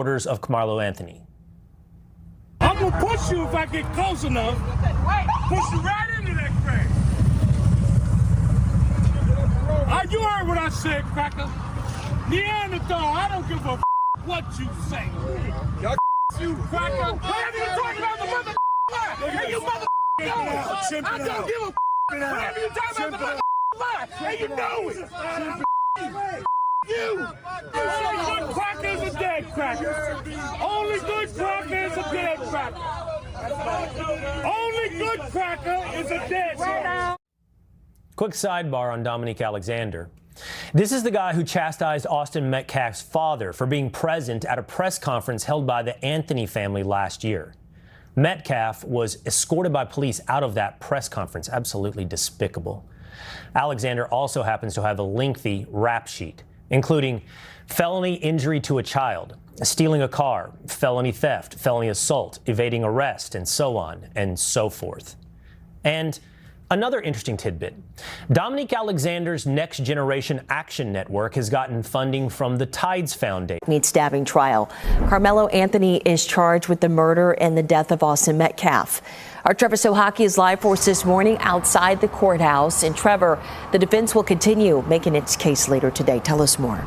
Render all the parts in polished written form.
Orders of Karmelo Anthony. I'm gonna push you if I get close enough. Push you right into that crack. You heard what I said, cracker. Neanderthal, I don't give a what you say. You cracker. Whatever you talking about the mother lie. Hey, you mother know. I don't give a whatever you talking about the mother lie. Hey, you know it. You. Only good cracker is a dead cracker. Only good cracker is a dead cracker. Only good cracker is a dead cracker. Quick sidebar on Dominique Alexander. This is the guy who chastised Austin Metcalf's father for being present at a press conference held by the Anthony family last year. Metcalf was escorted by police out of that press conference. Absolutely despicable. Alexander also happens to have a lengthy rap sheet, including felony injury to a child, stealing a car, felony theft, felony assault, evading arrest, and so on and so forth. And another interesting tidbit, Dominique Alexander's Next Generation Action Network has gotten funding from the Tides Foundation. Stabbing trial. Karmelo Anthony is charged with the murder and the death of Austin Metcalf. Our Trevor Sohaki is live for us this morning outside the courthouse. And Trevor, the defense will continue making its case later today. Tell us more.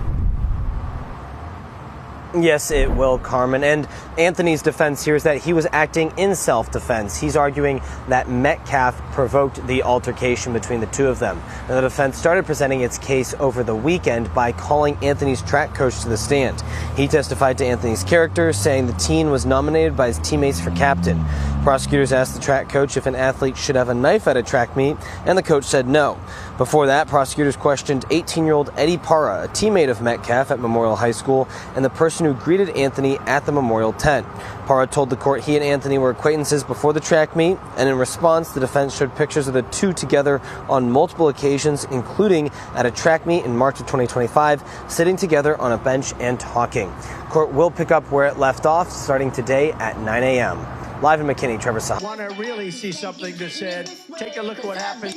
Yes, it will, Carmen. And Anthony's defense here is that he was acting in self-defense. He's arguing that Metcalf provoked the altercation between the two of them. And the defense started presenting its case over the weekend by calling Anthony's track coach to the stand. He testified to Anthony's character, saying the teen was nominated by his teammates for captain. Prosecutors asked the track coach if an athlete should have a knife at a track meet, and the coach said no. Before that, prosecutors questioned 18-year-old Eddie Parra, a teammate of Metcalf at Memorial High School, and the person who greeted Anthony at the Memorial tent. Parra told the court he and Anthony were acquaintances before the track meet, and in response, the defense showed pictures of the two together on multiple occasions, including at a track meet in March of 2025, sitting together on a bench and talking. Court will pick up where it left off, starting today at 9 a.m. Live in McKinney, Trevor Sohaki. Want to really see something that said, take a look at what happened.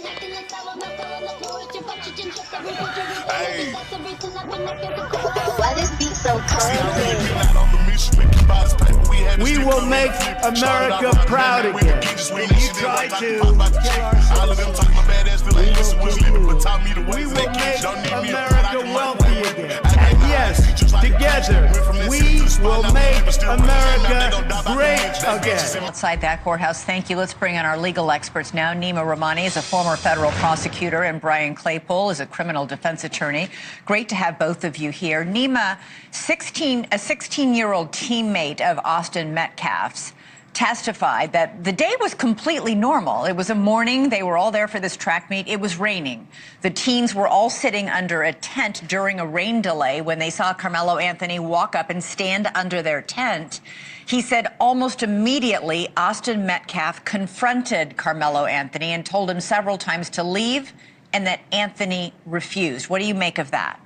Hey. Why this beat so cold? We will make America proud again. When you try to we will make America wealthy again. And yes, together, we will make America great again. Outside that courthouse, thank you. Let's bring in our legal experts now. Nima Rahmani is a former federal prosecutor, and Brian Claypool is a criminal defense attorney. Great to have both of you here. Nima, a 16-year-old teammate of Austin Metcalf's, testified that the day was completely normal. It was a morning. They were all there for this track meet. It was raining. The teens were all sitting under a tent during a rain delay when they saw Karmelo Anthony walk up and stand under their tent. He said almost immediately Austin Metcalf confronted Karmelo Anthony and told him several times to leave, and that Anthony refused. What do you make of that?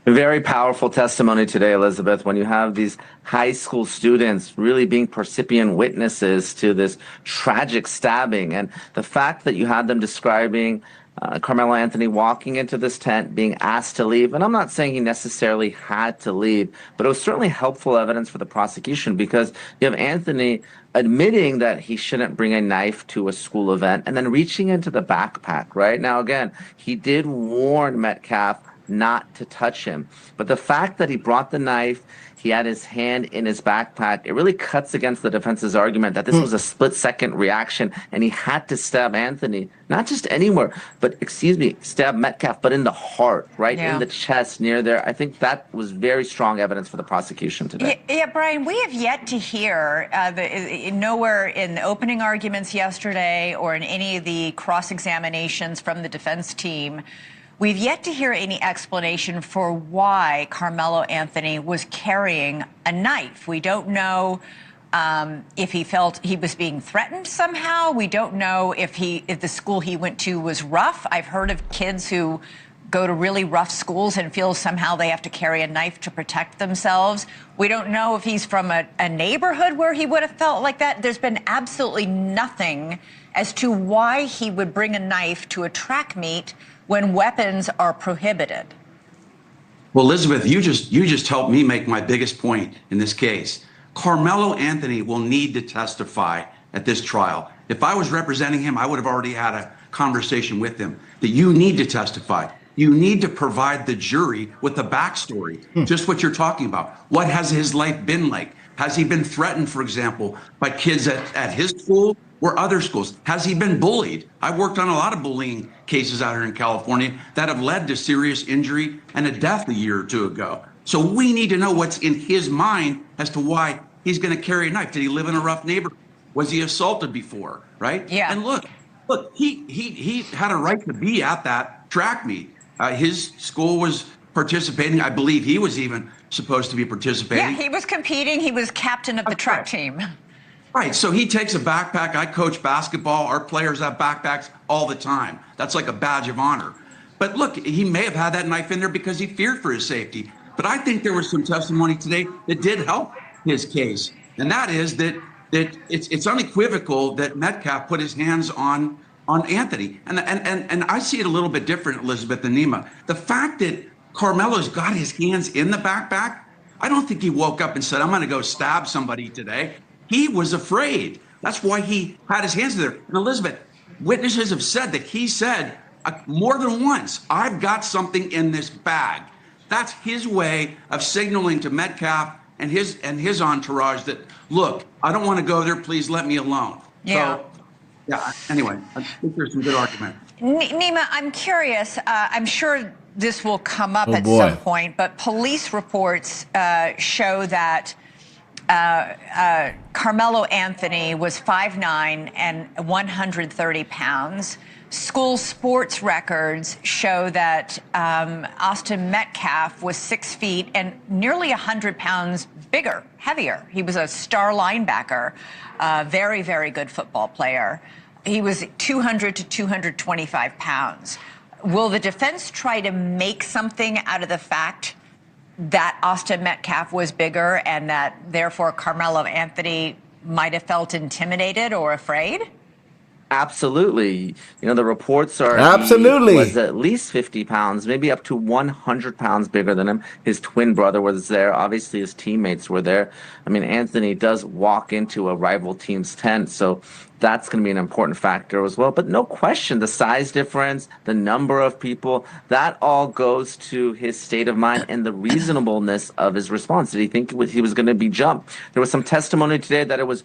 Very powerful testimony today, Elizabeth, when you have these high school students really being percipient witnesses to this tragic stabbing. And the fact that you had them describing Karmelo Anthony walking into this tent, being asked to leave. And I'm not saying he necessarily had to leave, but it was certainly helpful evidence for the prosecution, because you have Anthony admitting that he shouldn't bring a knife to a school event and then reaching into the backpack, right? Now, again, he did warn Metcalf not to touch him. But the fact that he brought the knife, he had his hand in his backpack, it really cuts against the defense's argument that this was a split-second reaction and he had to stab Anthony, not just anywhere, but, stab Metcalf, but in the heart, right? Yeah. In the chest, near there. I think that was very strong evidence for the prosecution today. Yeah, Brian, we have yet to hear nowhere in the opening arguments yesterday or in any of the cross-examinations from the defense team, we've yet to hear any explanation for why Karmelo Anthony was carrying a knife. We don't know if he felt he was being threatened somehow. We don't know if the school he went to was rough. I've heard of kids who go to really rough schools and feel somehow they have to carry a knife to protect themselves. We don't know if he's from a neighborhood where he would have felt like that. There's been absolutely nothing as to why he would bring a knife to a track meet when weapons are prohibited. Well, Elizabeth, you just helped me make my biggest point in this case. Carmelo Anthony will need to testify at this trial. If I was representing him, I would have already had a conversation with him that you need to testify. You need to provide the jury with the backstory, just what you're talking about. What has his life been like? Has he been threatened, for example, by kids at his school or other schools? Has he been bullied? I've worked on a lot of bullying cases out here in California that have led to serious injury and a death a year or two ago. So we need to know what's in his mind as to why he's going to carry a knife. Did he live in a rough neighborhood? Was he assaulted before? Right? Yeah. And look, he had a right to be at that track meet. His school was participating. I believe he was even supposed to be participating. Yeah, he was competing. He was captain of the track team. Right. So he takes a backpack. I coach basketball. Our players have backpacks all the time. That's like a badge of honor. But look, he may have had that knife in there because he feared for his safety. But I think there was some testimony today that did help his case. And that is that it's unequivocal that Metcalf put his hands on Anthony. And I see it a little bit different, Elizabeth and Nima. The fact that Carmelo's got his hands in the backpack, I don't think he woke up and said, I'm going to go stab somebody today. He was afraid. That's why he had his hands there. And Elizabeth, witnesses have said that he said more than once, I've got something in this bag. That's his way of signaling to Metcalf and his entourage that, look, I don't want to go there. Please let me alone. Yeah. So, yeah. Anyway, I think there's some good argument. Nima, I'm curious. I'm sure this will come up at some point, but police reports show that Carmelo Anthony was 5'9" and 130 pounds. School sports records show that Austin Metcalf was 6 feet and nearly 100 pounds bigger, heavier. He was a star linebacker, very, very good football player. He was 200 to 225 pounds. Will the defense try to make something out of the fact that Austin Metcalf was bigger and that therefore Carmelo Anthony might have felt intimidated or afraid? Absolutely. You know, the reports are Absolutely. he was at least 50 pounds, maybe up to 100 pounds bigger than him. His twin brother was there. Obviously, his teammates were there. I mean, Anthony does walk into a rival team's tent, so that's going to be an important factor as well. But no question, the size difference, the number of people, that all goes to his state of mind and the reasonableness of his response. Did he think he was going to be jumped? There was some testimony today that it was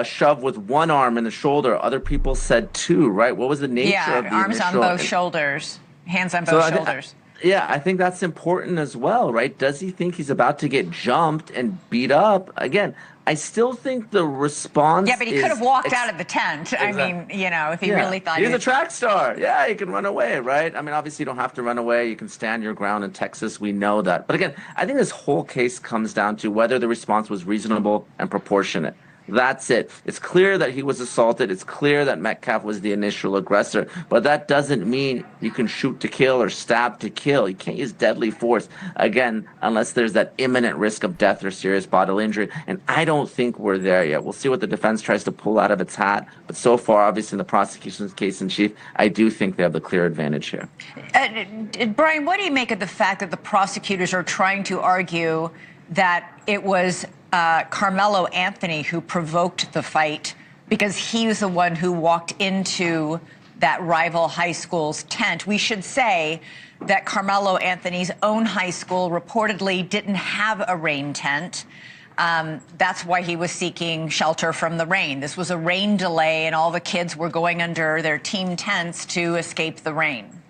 shoved with one arm in the shoulder. Other people said two, right? What was the nature of the arms initial... on both shoulders, hands on both shoulders. I think that's important as well, right? Does he think he's about to get jumped and beat up? Again, I still think the response but he could have walked out of the tent. Exactly. I mean, you know, if he really thought he's a track star. Yeah, he can run away, right? I mean, obviously you don't have to run away. You can stand your ground in Texas. We know that. But again, I think this whole case comes down to whether the response was reasonable and proportionate. That's it. It's clear that he was assaulted. It's clear that Metcalf was the initial aggressor. But that doesn't mean you can shoot to kill or stab to kill. You can't use deadly force, again, unless there's that imminent risk of death or serious bodily injury. And I don't think we're there yet. We'll see what the defense tries to pull out of its hat. But so far, obviously, in the prosecution's case in chief, I do think they have the clear advantage here. Brian, what do you make of the fact that the prosecutors are trying to argue that it was Carmelo Anthony who provoked the fight because he was the one who walked into that rival high school's tent? We should say that Carmelo Anthony's own high school reportedly didn't have a rain tent. That's why he was seeking shelter from the rain. This was a rain delay, and all the kids were going under their team tents to escape the rain.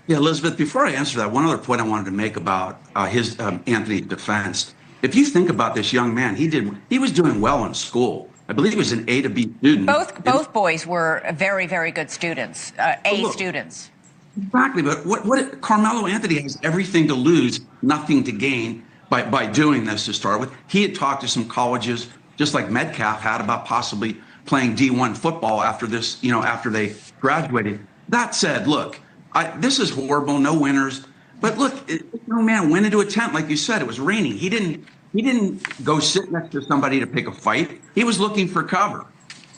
Yeah, Elizabeth, before I answer that, one other point I wanted to make about his Anthony's defense. If you think about this young man, he was doing well in school. I believe he was an A to B student. Both boys were very, very good students, students. Exactly, but what Carmelo Anthony has everything to lose, nothing to gain by doing this to start with. He had talked to some colleges, just like Metcalf had, about possibly playing D1 football after this, after they graduated. That said, look, this is horrible, no winners. But look, this young man went into a tent, like you said. It was raining. He didn't go sit next to somebody to pick a fight. He was looking for cover.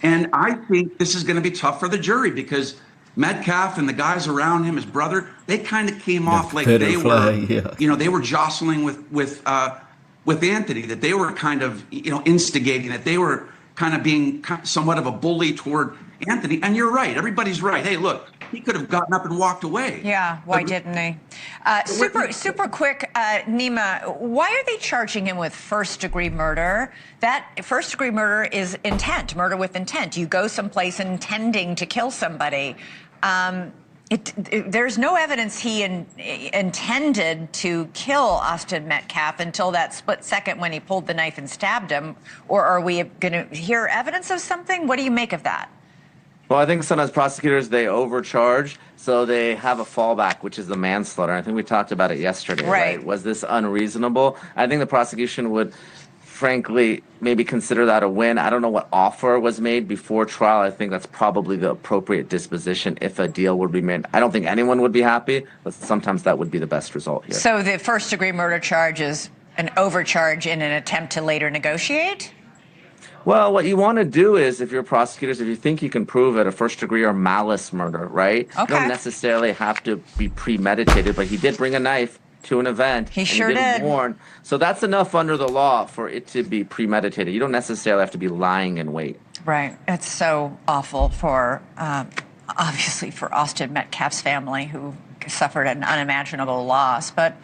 And I think this is going to be tough for the jury because Metcalf and the guys around him, his brother, they kind of came off like they were, they were jostling with Anthony, that they were kind of, instigating, that they were kind of being somewhat of a bully toward Anthony. And you're right. Everybody's right. Hey, look, he could have gotten up and walked away. Yeah, why didn't he? Super quick, Nima, why are they charging him with first-degree murder? That first-degree murder is intent, murder with intent. You go someplace intending to kill somebody. There's no evidence he intended to kill Austin Metcalf until that split second when he pulled the knife and stabbed him. Or are we going to hear evidence of something? What do you make of that? Well, I think sometimes prosecutors, they overcharge, so they have a fallback, which is the manslaughter. I think we talked about it yesterday, right? Was this unreasonable? I think the prosecution would, frankly, maybe consider that a win. I don't know what offer was made before trial. I think that's probably the appropriate disposition if a deal would be made. I don't think anyone would be happy, but sometimes that would be the best result here. So the first-degree murder charge is an overcharge in an attempt to later negotiate? Well, what you want to do is, if you're prosecutors, if you think you can prove it, a first-degree or malice murder, right? Okay. You don't necessarily have to be premeditated, but he did bring a knife to an event. He sure did. Warn. So that's enough under the law for it to be premeditated. You don't necessarily have to be lying in wait. Right. It's so awful for, obviously, for Austin Metcalf's family, who suffered an unimaginable loss. But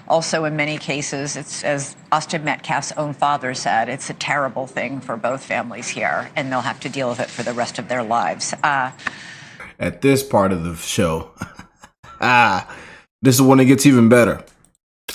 also, in many cases, it's, as Austin Metcalf's own father said, it's a terrible thing for both families here, and they'll have to deal with it for the rest of their lives. At this part of the show, this is when it gets even better.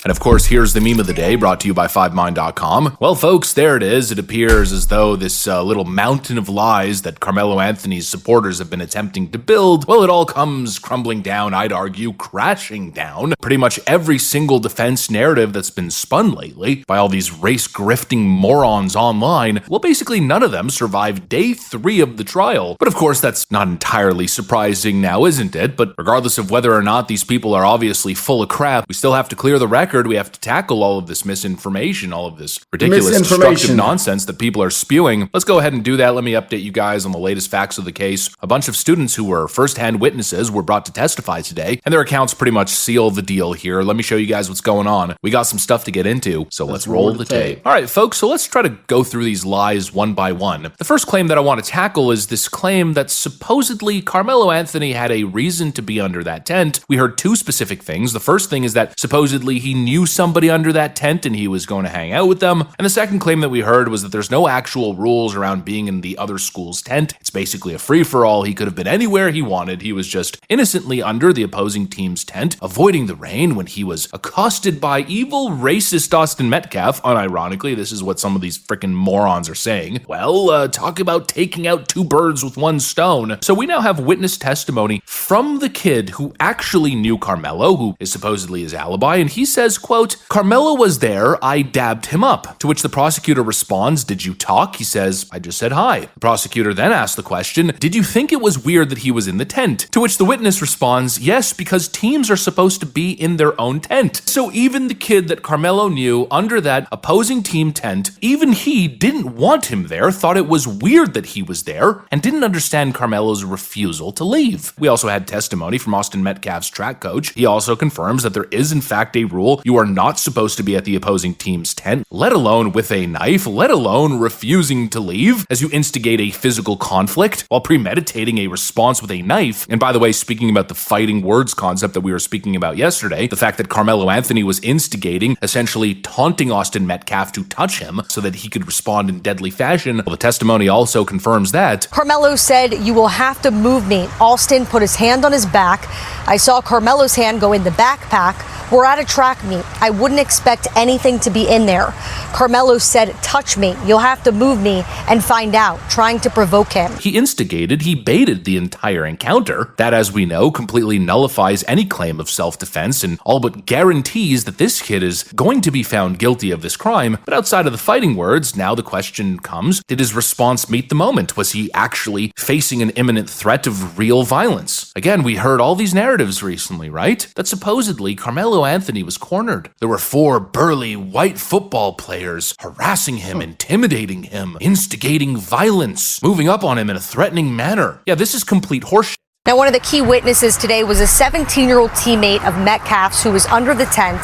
And of course, here's the meme of the day, brought to you by 5mind.com. Well, folks, there it is. It appears as though this little mountain of lies that Karmelo Anthony's supporters have been attempting to build, well, it all comes crumbling down, I'd argue, crashing down. Pretty much every single defense narrative that's been spun lately by all these race-grifting morons online, well, basically none of them survived day 3 of the trial. But of course, that's not entirely surprising now, isn't it? But regardless of whether or not these people are obviously full of crap, we still have to clear the record. We have to tackle all of this misinformation, all of this ridiculous, destructive nonsense that people are spewing. Let's go ahead and do that. Let me update you guys on the latest facts of the case. A bunch of students who were first-hand witnesses were brought to testify today, and their accounts pretty much seal the deal here. Let me show you guys what's going on. We got some stuff to get into, so let's roll the tape. All right, folks, so let's try to go through these lies one by one. The first claim that I want to tackle is this claim that supposedly Karmelo Anthony had a reason to be under that tent. We heard 2 specific things. The first thing is that supposedly he knew somebody under that tent and he was going to hang out with them. And the second claim that we heard was that there's no actual rules around being in the other school's tent. It's basically a free-for-all. He could have been anywhere he wanted. He was just innocently under the opposing team's tent, avoiding the rain when he was accosted by evil, racist Austin Metcalf. Unironically, this is what some of these freaking morons are saying. Well, talk about taking out 2 birds with 1 stone. So we now have witness testimony from the kid who actually knew Karmelo, who is supposedly his alibi, and he says, quote, Karmelo was there, I dabbed him up. To which the prosecutor responds, did you talk? He says, I just said hi. The prosecutor then asks the question, did you think it was weird that he was in the tent? To which the witness responds, yes, because teams are supposed to be in their own tent. So even the kid that Karmelo knew under that opposing team tent, even he didn't want him there, thought it was weird that he was there, and didn't understand Karmelo's refusal to leave. We also had testimony from Austin Metcalf's track coach. He also confirms that there is in fact a rule. You are not supposed to be at the opposing team's tent, let alone with a knife, let alone refusing to leave, as you instigate a physical conflict while premeditating a response with a knife. And by the way, speaking about the fighting words concept that we were speaking about yesterday, the fact that Karmelo Anthony was instigating, essentially taunting Austin Metcalf to touch him so that he could respond in deadly fashion, well, the testimony also confirms that. Karmelo said, you will have to move me. Austin put his hand on his back. I saw Karmelo's hand go in the backpack. We're at a track meet. I wouldn't expect anything to be in there. Karmelo said, touch me. You'll have to move me and find out, trying to provoke him. He instigated, he baited the entire encounter. That, as we know, completely nullifies any claim of self-defense and all but guarantees that this kid is going to be found guilty of this crime. But outside of the fighting words, now the question comes, did his response meet the moment? Was he actually facing an imminent threat of real violence? Again, we heard all these narratives recently, right? That supposedly Karmelo Anthony was cornered. There were 4 burly white football players harassing him, intimidating him, instigating violence, moving up on him in a threatening manner. Yeah, this is complete horseshit. Now, one of the key witnesses today was a 17-year-old teammate of Metcalf's who was under the tent.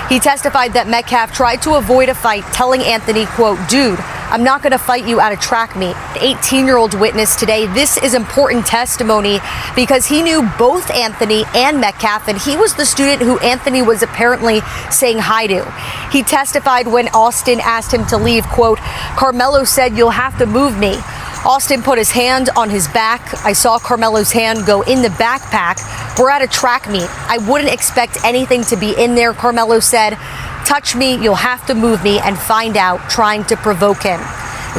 He testified that Metcalf tried to avoid a fight, telling Anthony, quote, "Dude, I'm not going to fight you at a track meet." The 18-year-old witness today, this is important testimony because he knew both Anthony and Metcalf, and he was the student who Anthony was apparently saying hi to. He testified when Austin asked him to leave, quote, "Karmelo said you'll have to move me." Austin put his hand on his back. I saw Karmelo's hand go in the backpack. We're at a track meet. I wouldn't expect anything to be in there, Karmelo said. Touch me, you'll have to move me and find out, trying to provoke him.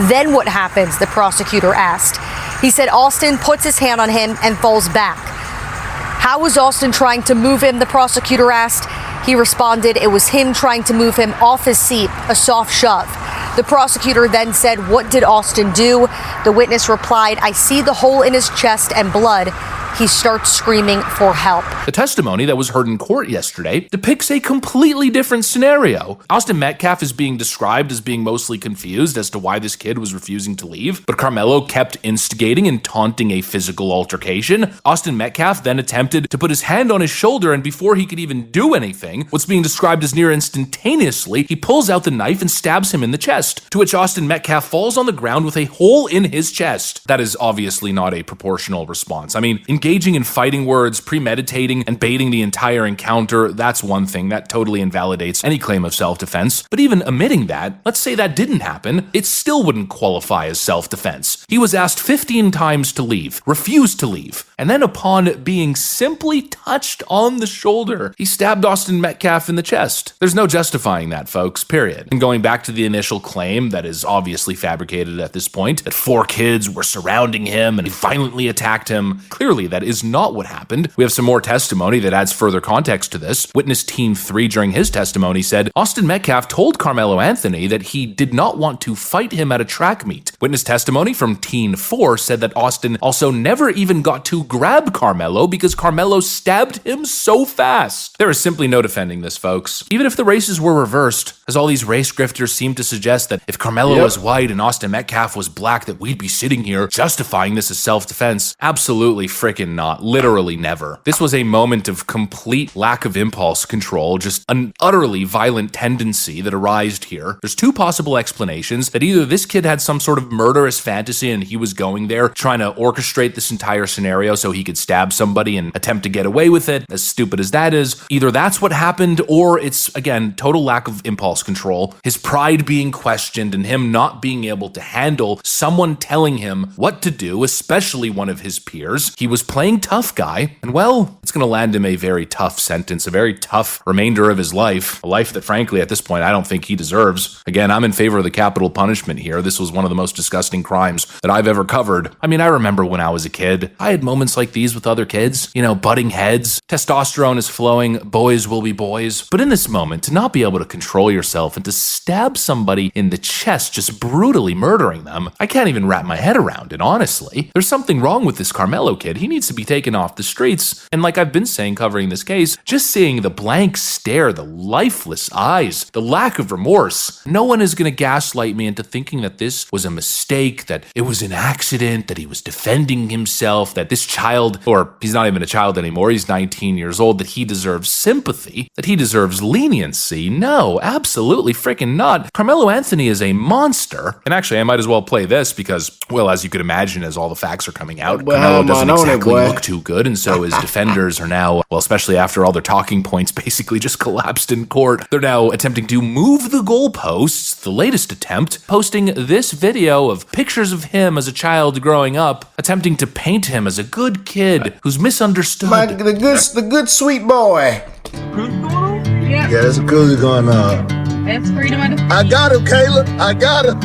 Then what happens, the prosecutor asked. He said Austin puts his hand on him and falls back. How was Austin trying to move him, the prosecutor asked. He responded, it was him trying to move him off his seat, a soft shove. The prosecutor then said, what did Austin do? The witness replied, I see the hole in his chest and blood. He starts screaming for help. The testimony that was heard in court yesterday depicts a completely different scenario. Austin Metcalf is being described as being mostly confused as to why this kid was refusing to leave, but Karmelo kept instigating and taunting a physical altercation. Austin Metcalf then attempted to put his hand on his shoulder, and before he could even do anything, what's being described as near instantaneously, he pulls out the knife and stabs him in the chest, to which Austin Metcalf falls on the ground with a hole in his chest. That is obviously not a proportional response. I mean, engaging in fighting words, premeditating, and baiting the entire encounter, that's one thing. That totally invalidates any claim of self-defense. But even omitting that, let's say that didn't happen, it still wouldn't qualify as self-defense. He was asked 15 times to leave, refused to leave, and then upon being simply touched on the shoulder, he stabbed Austin Metcalf in the chest. There's no justifying that, folks, period. And going back to the initial claim that is obviously fabricated at this point, that 4 kids were surrounding him and violently attacked him, clearly that is not what happened. We have some more testimony that adds further context to this. Witness Team 3 during his testimony said Austin Metcalf told Karmelo Anthony that he did not want to fight him at a track meet. Witness testimony from Team 4 said that Austin also never even got to grab Karmelo because Karmelo stabbed him so fast. There is simply no defending this, folks. Even if the races were reversed, as all these race grifters seem to suggest that if Karmelo was white and Austin Metcalf was black, that we'd be sitting here justifying this as self-defense. Absolutely freaking not. Literally never. This was a moment of complete lack of impulse control, just an utterly violent tendency that arose here. There's 2 possible explanations: that either this kid had some sort of murderous fantasy and he was going there trying to orchestrate this entire scenario so he could stab somebody and attempt to get away with it, as stupid as that is. Either that's what happened, or it's, again, total lack of impulse control, his pride being questioned and him not being able to handle someone telling him what to do, especially one of his peers. He was playing tough guy, and well, it's going to land him a very tough sentence, a very tough remainder of his life, a life that frankly at this point I don't think he deserves. Again, I'm in favor of the capital punishment here. This was one of the most disgusting crimes that I've ever covered. I mean, I remember when I was a kid, I had moments like these with other kids, butting heads, testosterone is flowing, boys will be boys. But in this moment, to not be able to control yourself and to stab somebody in the chest, just brutally murdering them, I can't even wrap my head around it, honestly. There's something wrong with this Karmelo kid. He needs to be taken off the streets. And like I've been saying covering this case, just seeing the blank stare, the lifeless eyes, the lack of remorse, no one is going to gaslight me into thinking that this was a mistake, that it was an accident, that he was defending himself, that this child, or he's not even a child anymore, he's 19 years old, that he deserves sympathy, that he deserves leniency. No, absolutely freaking not. Karmelo Anthony is a monster. And actually, I might as well play this because, well, as you could imagine, as all the facts are coming out, Karmelo doesn't exactly look too good, and so his defenders are now, well, especially after all their talking points basically just collapsed in court, they're now attempting to move the goalposts. The latest attempt, posting this video of pictures of him as a child growing up, attempting to paint him as a good kid who's misunderstood. The good sweet boy. Yeah, there's a coolie going on. That's freedom of the... I got him, Kayla. I got him.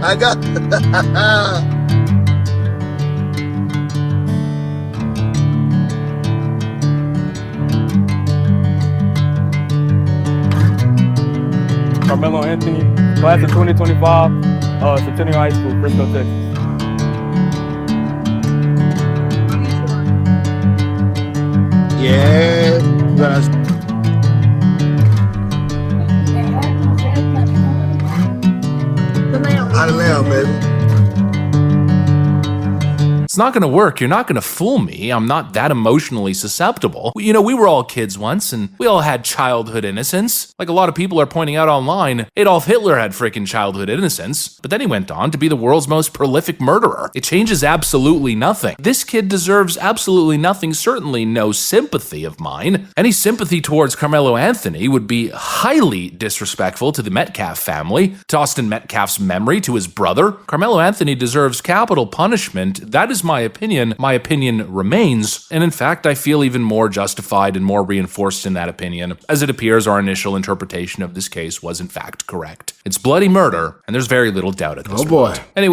I got Karmelo Anthony, class of 2025, Centennial High School, Frisco, Texas. Yeah, It's not going to work. You're not going to fool me. I'm not that emotionally susceptible. You know, we were all kids once, and we all had childhood innocence. Like a lot of people are pointing out online, Adolf Hitler had freaking childhood innocence, but then he went on to be the world's most prolific murderer. It changes absolutely nothing. This kid deserves absolutely nothing, certainly no sympathy of mine. Any sympathy towards Karmelo Anthony would be highly disrespectful to the Metcalf family, to Austin Metcalf's memory, to his brother. Karmelo Anthony deserves capital punishment. That is my opinion. My opinion remains, and in fact, I feel even more justified and more reinforced in that opinion, as it appears our initial interpretation of this case was in fact correct. It's bloody murder, and there's very little doubt at this point. Oh boy. Anyway,